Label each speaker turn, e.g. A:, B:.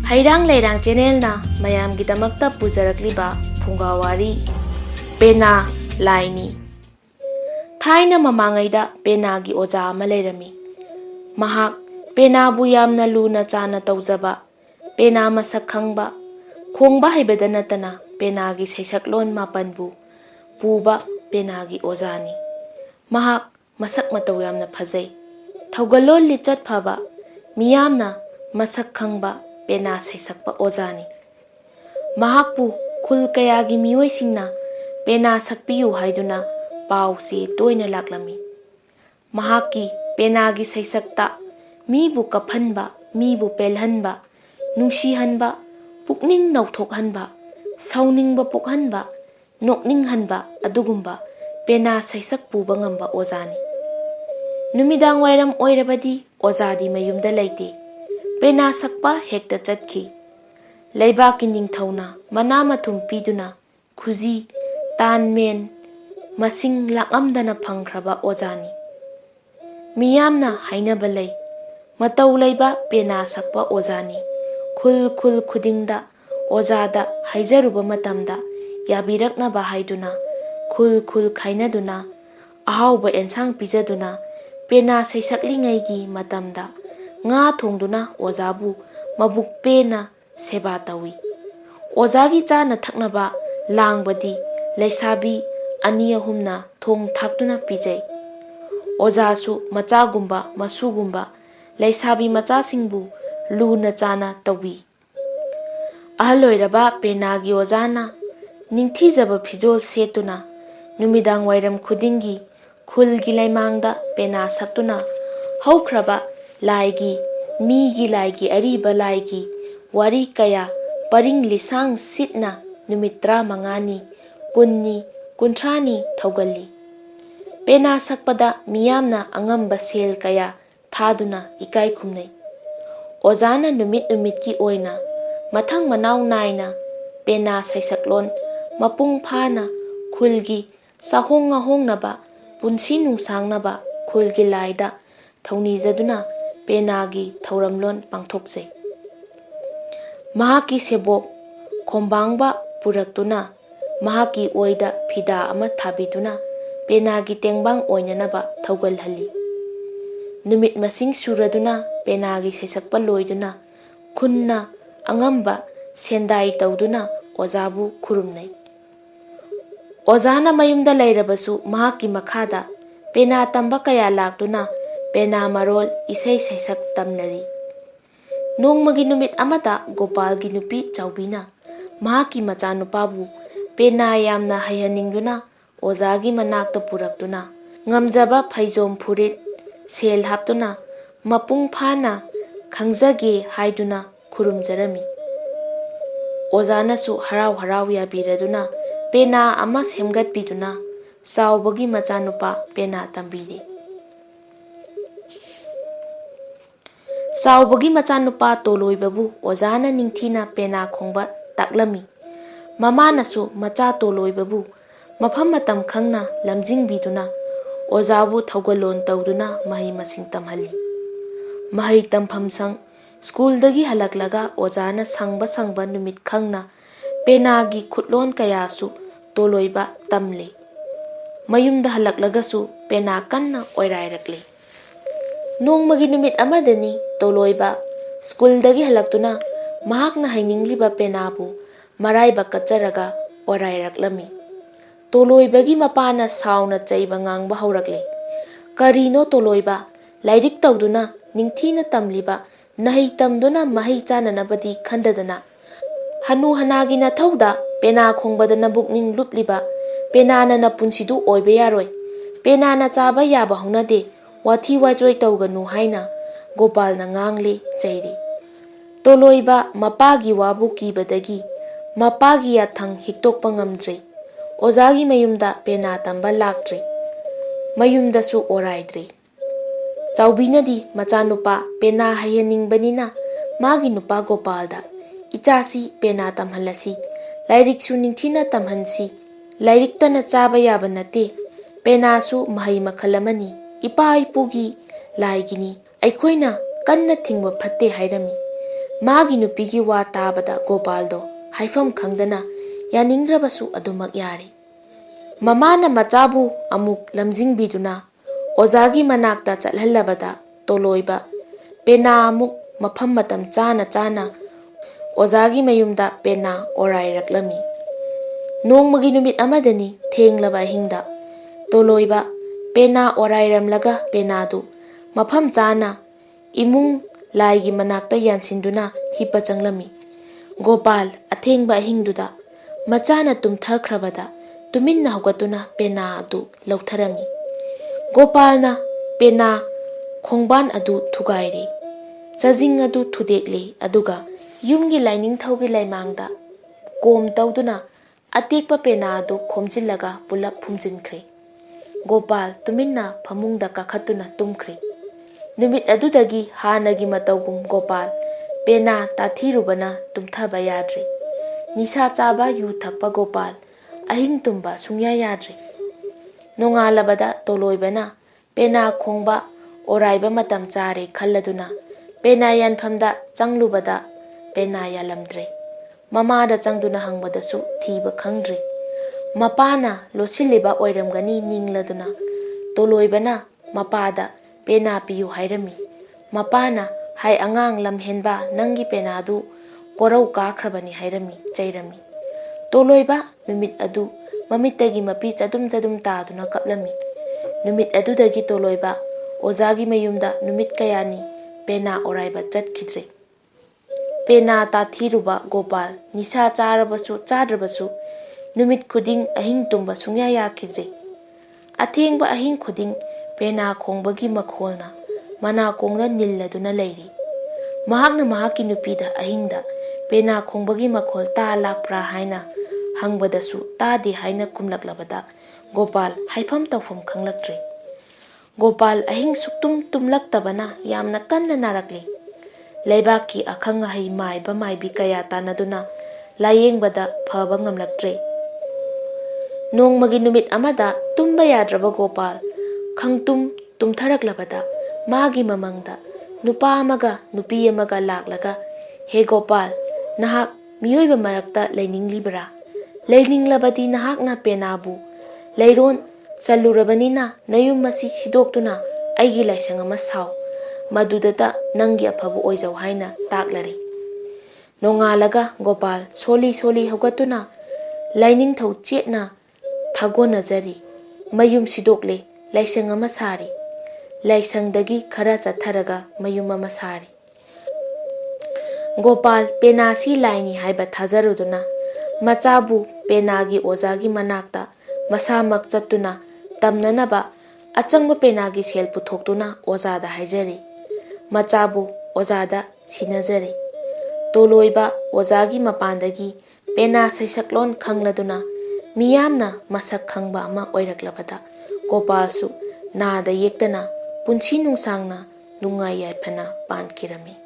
A: Heirang Leirang channel na mayam gidamakta pujarakliba Phungga Wari Pena Laini. Thaina mamangaida Pena gi oja ama leirami. Mahak Pena bu yamna luna chana tawjaba, Pena masak khangba, khongba haibada natana Pena gi seisaklon mapanbu puba Pena gi ojani. Mahak masak mataw yamna phajai, thawgalon lichat phaba, miyamna masak khangba Pena seisakpa ojani. Mahakpu khul kayagi miyoisingna Pena sakpiyu haiduna pau se toina laklami. Mahaki Pena gi seisakta mibu kaphanba, mibu pelhanba, nungsihanba, pukning nauthokhanba, sauningba pukhanba, nokninghanba adugumba Pena seisak puba ngamba ojani. Numidang wairam oirabadi ojadi mayumda leite. Pena sakpa hekta chatki. Leibaki ningthauna mana mathum piduna khuji tan men masing lakamdana phangkhraba ojani. Miyamna hainaba lei mataw leiba Pena sakpa ojani. Khul khul khudingda ojada haijaruba matamda yabiraknaba haiduna khul khul khainaduna ahauba ensang pijaduna Pena seisaklingaigi matamda nga thongduna ojabu mabuk pena seba tawi. Ojagi chana thaknaba langbadi leisabi ani ahumna thong thaktuna pijai. Ojasu machagumba masugumba leisabi machasingbu luna chana tawi. Ahaloiraba Pena gi ojana ningthijaba phijol setuna numidang wairam khudingi khulgi laimangda Pena saktuna haukraba laigi migi laigi ariba laigi wari kaya paring lisang sitna numitra mangani kunni kuntrani thaugalli. Pena sakpada miyamna angamba sel kaya thaduna ikai khumnai. Ojana numit ki oina mathang manaw naina Pena seisaklon mapung phana khulgi sahong ahongnaba punsi nungsangnaba khulgi laida thaunijaduna Pena gi thauramlon pangthokjai. Mahaki sebok khombangba puraktuna mahaki oida phida ama thabiduna Pena gi tengbang oinanaba thaugalhalli. Numit masing suraduna Pena gi seisakpa loiduna khunna angamba sendai tawduna ojabu khurumnai. Ojana mayumda leirabasu mahaki makhada Pena tamba kaya laktuna Pena marol isei seisak tamnari. Nongmagi numit amata Gopalgi nupi chawbina mahaki machanupabu Pena yamna haihaningduna ojagi manakta puraktuna ngamjaba phaijom furit sel haptuna mapung phana khangjage haiduna khurumjarami. Ojanasu harau harau yabiraduna Pena ama semgatpiduna chawbagi machanupa Pena tambiri. Chawbagi machanupa toloibabu ojana ningthina Pena khongba taklami. Mamanasu macha toloibabu mafam matam khangna lamjingbiduna ojabu thaugalon tawduna mahai masing tamhalli. Mahai tampham sang school-dagi halaklaga ojana sangba numit khangna Pena gi khutlon kayasu toloiba tamle. Mayumda halaklagasu Pena kanna oirairakle. Nongmagi numit amadani toloiba school-dagi halaktuna mahakna hainingliba Penabu maraiba kacharaga orairaklami. Toloibagi mapana sauna chaiba ngangba haurakle. Karino toloiba lairik tawduna ningthina tamliba nahai tamduna mahai chananabadi khandadana hanu hanagi na thauda Pena khongbada nabukning lupliba Pena na napunsidu oiba yaroi. Pena na chaba yaba haunade wathi wajoi tawganu haina Gopal na ngangle chairi. Toloiba mapagi wabu kibadagi mapagi yathang hiktokpa ngamdre. Ojagi mayumda Pena tamba lakdre. Mayumdasu oraidre. Chawbinadi machanupa Pena haihaningbanina magi nupa Gopalda ichasi Pena tamhalasi lairiksu ningthina tamhansi. Lairiktana chaba yaba nate Penasu mahai makhalamani ipa ipugi laigini aikhoina kanna thingba phatte hairami. Magi nupigi wa tabada Gopaldo haifam khangdana yanindrabasu adumak yari. Mamana machabu amuk lamjingbiduna Ozagi manakta chathalabada toloiba Pena amuk mafam matam chana Ozagi mayumda Pena orairaklami. Nongmagi numit amadani thenglaba hingda toloiba Pena orairamlaga Penadu mafam chana imung laigi manakta yansinduna hipa changlami. Gopal athengba hingduda machana tumthakhrabada tuminna hogatuna Pena adu lautharami. Gopalna Pena khongban adu thugairi chajing adu thudekli aduga yumgi laining thaugi laimangda kom tawduna atekpa Pena adu khomjillaga pulap phumjinkhre. Gopal tuminna phamungda kakhatuna tumkhre. Numit adudagi hanagi matawgum Gopal Pena tathirubana tumthaba yadre. Nisa chaba yu thakpa Gopal ahing tumba sungya yadre. Nongalabada toloibana Pena khongba oraiba matam chare khalladuna Pena yanphamda changlubada Pena yalamdre. Mamada changduna hangbadasu thiba khangdre. Mapana losiliba oiramgani ningladuna toloibana mapada Pena piyu hairami. Mapana hai angang lamhenba nangi Pena adu korau kakhrabani hairami chairami. Toloiba numit adu mamittagi mapi chadum taduna kaplami. Numit adudagi toloiba Ozagi mayumda numit kayani Pena oraiba chatkidre. Pena tathiruba Gopal nisa chadrabasu numit khuding ahing tumba sungya yakidre. Athengba ahing khuding Pena khongbagi makholna mana kongna nilladuna leiri. Mahakna mahaki nupida ahingda Pena khongbagi makhol ta lakpra haina hangbadasu tadi haina kumlaklabada Gopal haifam tawfam khanglaktre. Gopal ahing suktum tumlaktabana yamna kanna narakli. Laibaki akhang ahai maiba maibi kaya tanaduna layengbada phaba ngamlaktre. Nongmagi numit amada tumba yadraba Gopal khangtum tumtharaklabada magi mamangda nupa amaga nupi amaga laklaga he Gopal nahak miyoiba marakta laininglibra laininglabadi nahakna Penabu leiron chalurabanina nayum masi sidoktuna aigi laisang ama saw madudata nangi aphabu oijau haina taklari. Nongalaga Gopal soli hogatuna laining thau chetna thagonajari mayum sidokle laisang ama sari. Laisangdagi khara chatharaga mayum ama sari. Gopal Pena si laini haiba thajaruduna machabu Penagi Ozagi manakta masamak chattuna tamnanaba achangba Penagi sel puthoktuna Ozada haijari. Machabu Ozada sinajari. Toloiba Ozagi mapandagi Pena saisaklon khangladuna miyamna masak khangba ama oiraklabada Gopalsu nada yektana punchi nungsangna nungai yaifana pankirami.